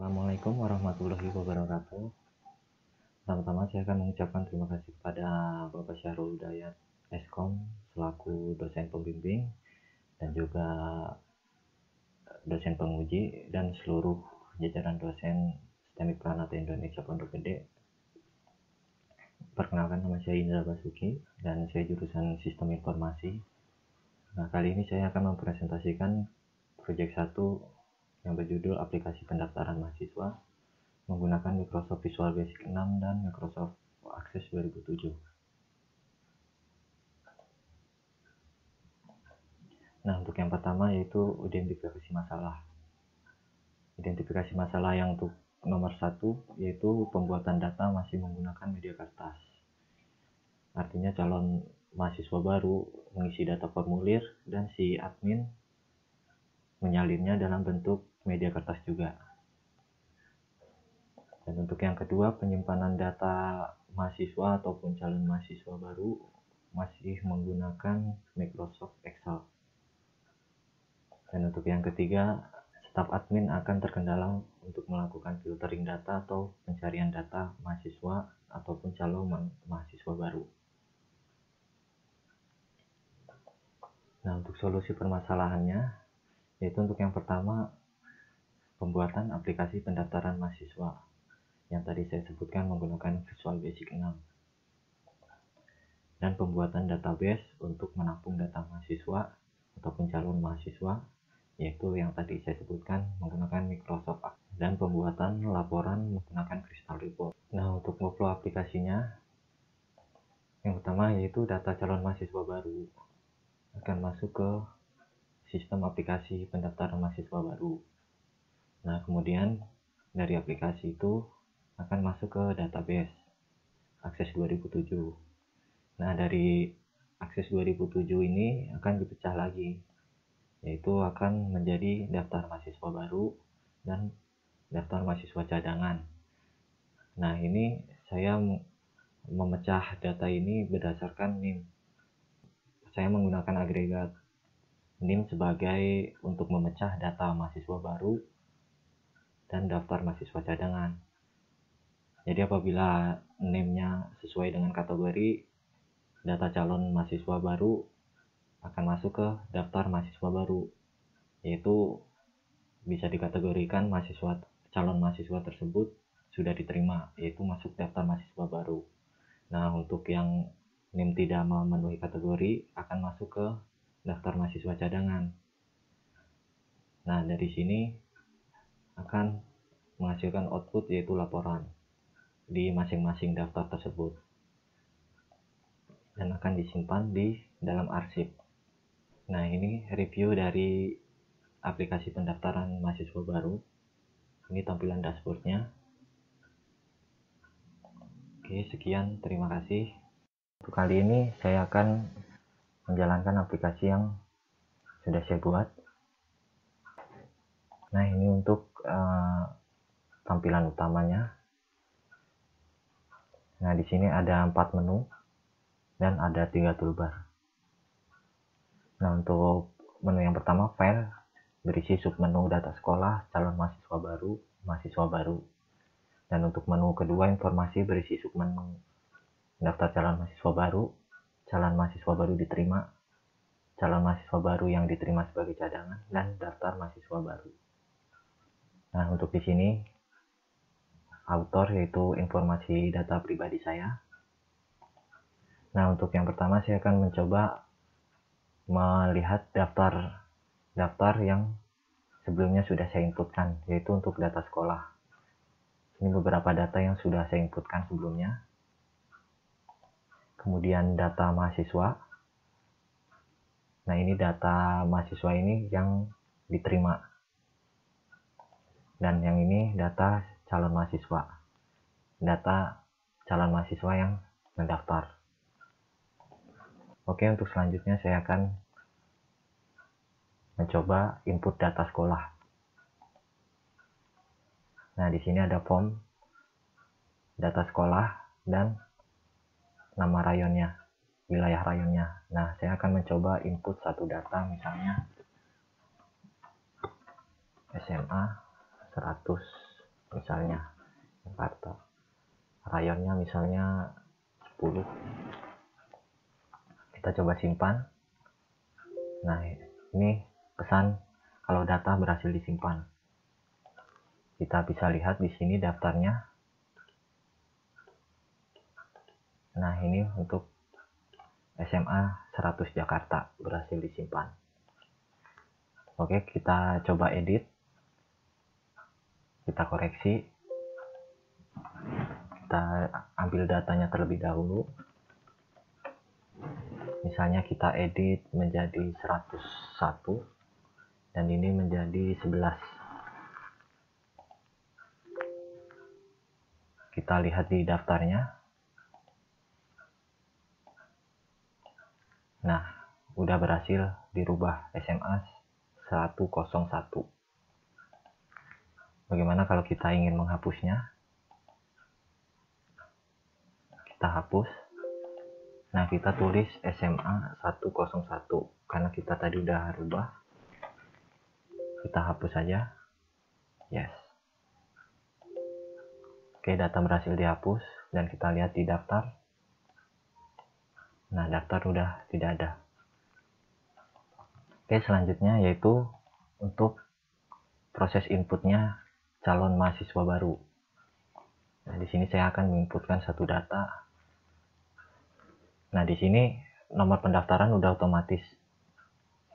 Assalamualaikum warahmatullahi wabarakatuh. Pertama-tama saya akan mengucapkan terima kasih kepada Bapak Syahrul Hidayat Eskom selaku dosen pembimbing dan juga dosen penguji dan seluruh jajaran dosen STEMIK Pranata Indonesia Pondok Gede. Perkenalkan, nama saya Indra Basuki dan saya jurusan Sistem Informasi. Nah, kali ini saya akan mempresentasikan proyek 1 yang berjudul Aplikasi Pendaftaran Mahasiswa menggunakan Microsoft Visual Basic 6 dan Microsoft Access 2007. Nah, untuk yang pertama yaitu identifikasi masalah. Identifikasi masalah yang untuk nomor 1 yaitu pembuatan data masih menggunakan media kertas. Artinya calon mahasiswa baru mengisi data formulir dan si admin menyalinnya dalam bentuk media kertas juga. Dan untuk yang kedua, penyimpanan data mahasiswa ataupun calon mahasiswa baru masih menggunakan Microsoft Excel. Dan untuk yang ketiga, staf admin akan terkendala untuk melakukan filtering data atau pencarian data mahasiswa ataupun calon mahasiswa baru. Nah, untuk solusi permasalahannya, yaitu untuk yang pertama, pembuatan aplikasi pendaftaran mahasiswa yang tadi saya sebutkan menggunakan Visual Basic 6, dan pembuatan database untuk menampung data mahasiswa ataupun calon mahasiswa, yaitu yang tadi saya sebutkan menggunakan Microsoft Access, dan pembuatan laporan menggunakan Crystal Report. Nah, untuk workflow aplikasinya, yang pertama yaitu data calon mahasiswa baru akan masuk ke sistem aplikasi pendaftaran mahasiswa baru. Nah, kemudian dari aplikasi itu akan masuk ke database Access 2007. Nah, dari Access 2007 ini akan dipecah lagi, yaitu akan menjadi daftar mahasiswa baru dan daftar mahasiswa cadangan. Nah, ini saya memecah data ini berdasarkan NIM. Saya menggunakan agregat NIM sebagai untuk memecah data mahasiswa baru dan daftar mahasiswa cadangan. Jadi apabila NIM-nya sesuai dengan kategori, data calon mahasiswa baru akan masuk ke daftar mahasiswa baru, yaitu bisa dikategorikan calon mahasiswa tersebut sudah diterima, yaitu masuk daftar mahasiswa baru. Nah, untuk yang NIM tidak memenuhi kategori akan masuk ke daftar mahasiswa cadangan. Nah, dari sini akan menghasilkan output yaitu laporan di masing-masing daftar tersebut dan akan disimpan di dalam arsip. Nah, ini review dari aplikasi pendaftaran mahasiswa baru. Ini tampilan dashboardnya. Oke, sekian, terima kasih. Untuk kali ini saya akan menjalankan aplikasi yang sudah saya buat. Nah, ini untuk tampilan utamanya. Nah, di sini ada 4 menu dan ada 3 toolbar. Nah, untuk menu yang pertama, file, berisi submenu data sekolah, calon mahasiswa baru. Dan untuk menu kedua, informasi, berisi submenu daftar calon mahasiswa baru diterima, calon mahasiswa baru yang diterima sebagai cadangan, dan daftar mahasiswa baru. Nah, untuk di sini author yaitu informasi data pribadi saya. Nah, untuk yang pertama saya akan mencoba melihat daftar yang sebelumnya sudah saya inputkan, yaitu untuk data sekolah. Ini beberapa data yang sudah saya inputkan sebelumnya. Kemudian data mahasiswa. Nah, ini data mahasiswa ini yang diterima. Dan yang ini data calon mahasiswa. Data calon mahasiswa yang mendaftar. Oke, untuk selanjutnya saya akan mencoba input data sekolah. Nah, di sini ada form data sekolah dan nama rayonnya, wilayah rayonnya. Nah, saya akan mencoba input satu data, misalnya SMA 100 misalnya Jakarta, rayonnya misalnya 10. Kita coba simpan. Nah, ini pesan kalau data berhasil disimpan. Kita bisa lihat di sini daftarnya. Nah, ini untuk SMA 100 Jakarta berhasil disimpan. Oke, kita coba edit. Kita koreksi. Kita ambil datanya terlebih dahulu. Misalnya kita edit menjadi 101 dan ini menjadi 11. Kita lihat di daftarnya. Nah, udah berhasil dirubah SMA 101. Bagaimana kalau kita ingin menghapusnya? Kita hapus. Nah, kita tulis SMA 101 karena kita tadi udah rubah. Kita hapus saja. Yes. Oke, data berhasil dihapus dan kita lihat di daftar. Nah, daftar udah tidak ada. Oke, selanjutnya yaitu untuk proses inputnya calon mahasiswa baru. Nah, di sini saya akan menginputkan satu data. Nah, di sini nomor pendaftaran udah otomatis.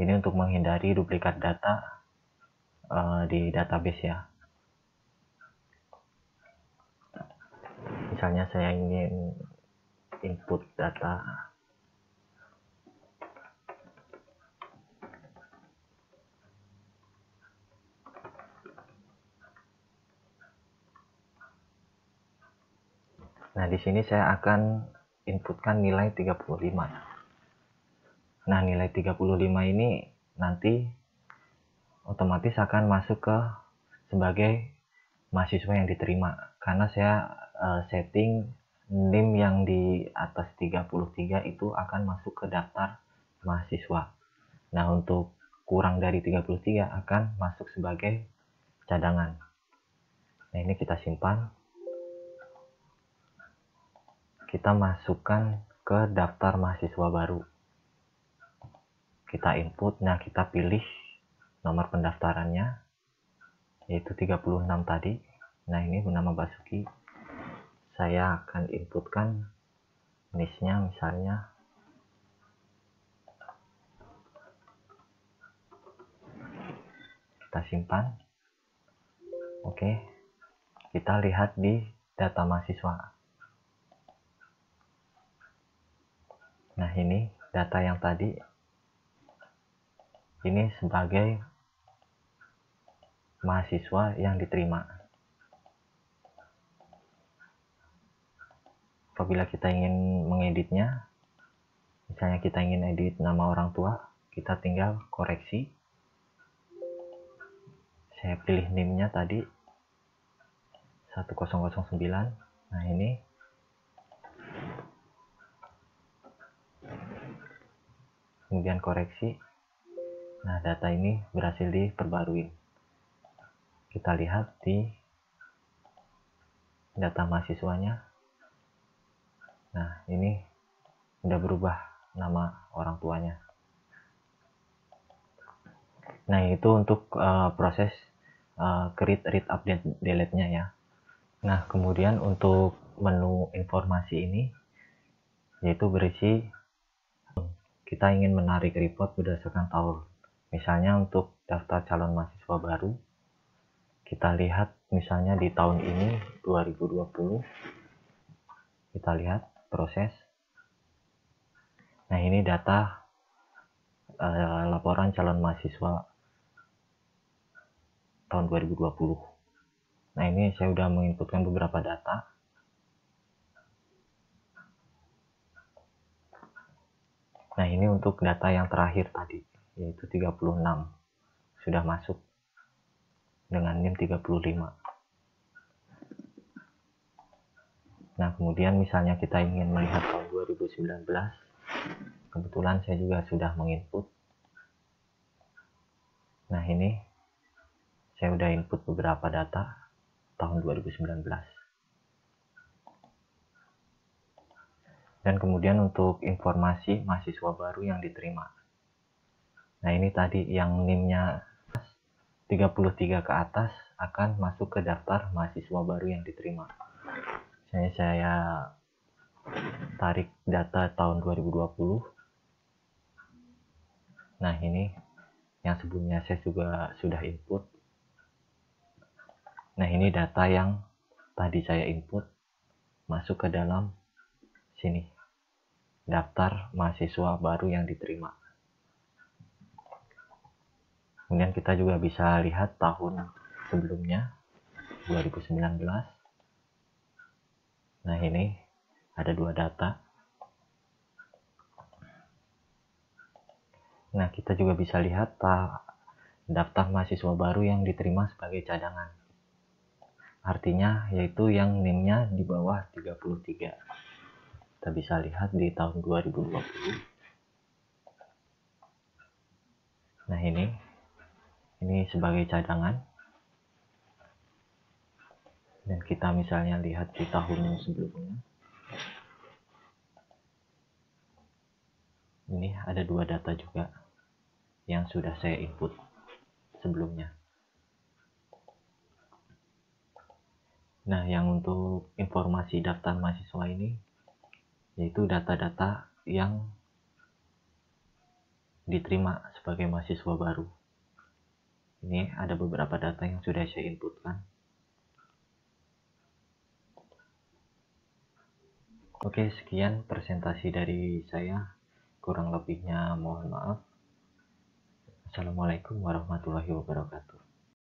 Ini untuk menghindari duplikat data di database ya. Misalnya saya ingin input data. Nah, di sini saya akan inputkan nilai 35. Nah, nilai 35 ini nanti otomatis akan masuk ke sebagai mahasiswa yang diterima karena saya setting NIM yang di atas 33 itu akan masuk ke daftar mahasiswa. Nah, untuk kurang dari 33 akan masuk sebagai cadangan. Nah, ini kita simpan. Kita masukkan ke daftar mahasiswa baru. Kita input. Nah, kita pilih nomor pendaftarannya yaitu 36 tadi. Nah, ini bernama Basuki. Saya akan inputkan NIS-nya misalnya kita simpan. Oke, kita lihat di data mahasiswa. Nah, ini data yang tadi ini sebagai mahasiswa yang diterima. Apabila kita ingin mengeditnya, misalnya kita ingin edit nama orang tua, kita tinggal koreksi. Saya pilih NIM-nya tadi 1009. Nah, ini kemudian koreksi. Nah, data ini berhasil diperbarui. Kita lihat di data mahasiswanya. Nah, ini udah berubah nama orang tuanya. Nah, itu untuk proses create, read, update, delete-nya ya. Nah, kemudian untuk menu informasi ini yaitu berisi kita ingin menarik report berdasarkan tahun. Misalnya untuk daftar calon mahasiswa baru, kita lihat misalnya di tahun ini 2020. Kita lihat proses. Nah, ini data laporan calon mahasiswa tahun 2020. Nah, ini saya sudah menginputkan beberapa data. Nah, ini untuk data yang terakhir tadi, yaitu 36. Sudah masuk dengan NIM 35. Nah, kemudian misalnya kita ingin melihat tahun 2019, kebetulan saya juga sudah menginput. Nah, ini saya sudah input beberapa data. tahun 2019. Dan kemudian untuk informasi mahasiswa baru yang diterima. Nah, ini tadi yang NIM-nya 33 ke atas akan masuk ke daftar mahasiswa baru yang diterima. Misalnya saya tarik data tahun 2020. Nah, ini yang sebelumnya saya juga sudah input. Nah, ini data yang tadi saya input masuk ke dalam sini, daftar mahasiswa baru yang diterima. Kemudian kita juga bisa lihat tahun sebelumnya, 2019. Nah, ini ada dua data. Nah, kita juga bisa lihat daftar mahasiswa baru yang diterima sebagai cadangan. Artinya yaitu yang NIM-nya di bawah 33. Kita bisa lihat di tahun 2020. Nah, ini sebagai cadangan. Dan kita misalnya lihat di tahun sebelumnya. Ini ada dua data juga yang sudah saya input sebelumnya. Nah, yang untuk informasi daftar mahasiswa ini yaitu data-data yang diterima sebagai mahasiswa baru. Ini ada beberapa data yang sudah saya inputkan. Oke, sekian presentasi dari saya. Kurang lebihnya mohon maaf. Assalamualaikum warahmatullahi wabarakatuh.